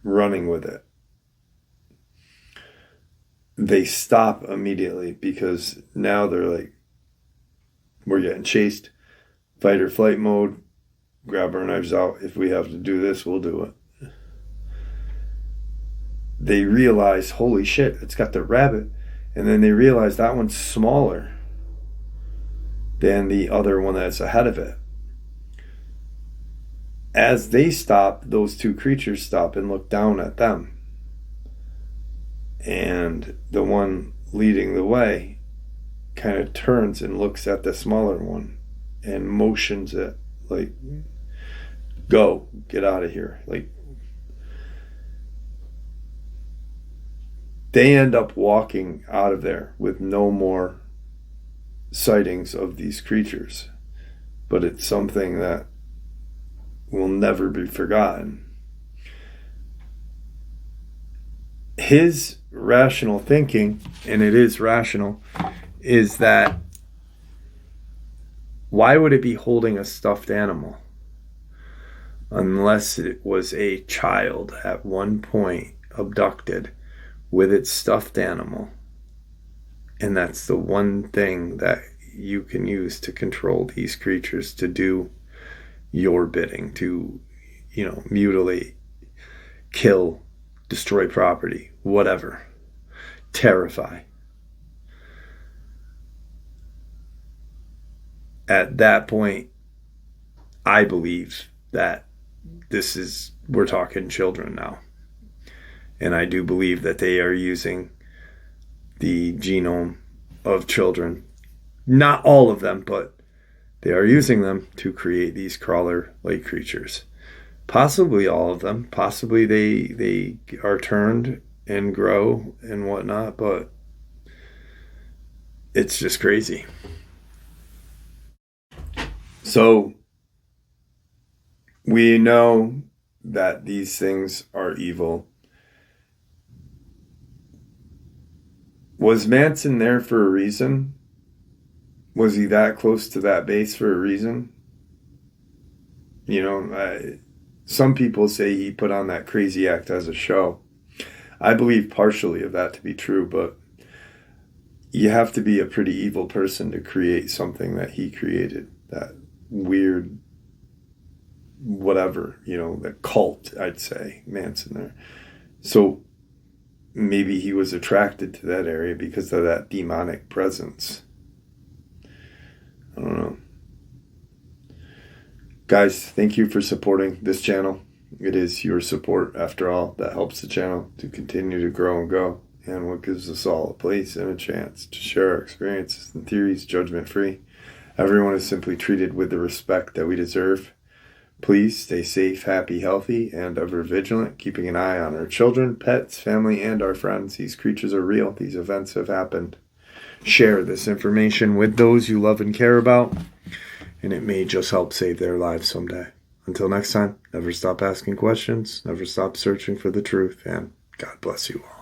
running with it. They stop immediately because now they're like, we're getting chased. Fight or flight mode. Grab our knives out. If we have to do this, we'll do it. They realize, holy shit, it's got the rabbit. And then they realize that one's smaller than the other one that's ahead of it. As they stop, those 2 creatures stop and look down at them. And the one leading the way kind of turns and looks at the smaller one and motions it like, go, get out of here. Like, they end up walking out of there with no more sightings of these creatures. But it's something that will never be forgotten. His rational thinking, and it is rational, is that why would it be holding a stuffed animal unless it was a child at one point abducted with its stuffed animal, and that's the one thing that you can use to control these creatures to do your bidding, to mutilate, kill, destroy property, whatever, terrify. At that point, I believe that we're talking children now. And I do believe that they are using the genome of children. Not all of them, but they are using them to create these crawler-like creatures. Possibly all of them. Possibly they are turned and grow and whatnot, but it's just crazy. So we know that these things are evil. Was Manson there for a reason? Was he that close to that base for a reason? Some people say he put on that crazy act as a show. I believe partially of that to be true, but you have to be a pretty evil person to create something that he created, that weird whatever, the cult, I'd say, Manson there. So maybe he was attracted to that area because of that demonic presence. I don't know. Guys, thank you for supporting this channel. It is your support, after all, that helps the channel to continue to grow and go, and what gives us all a place and a chance to share our experiences and theories judgment-free. Everyone is simply treated with the respect that we deserve. Please stay safe, happy, healthy, and ever vigilant, keeping an eye on our children, pets, family, and our friends. These creatures are real. These events have happened. Share this information with those you love and care about, and it may just help save their lives someday. Until next time, never stop asking questions, never stop searching for the truth, and God bless you all.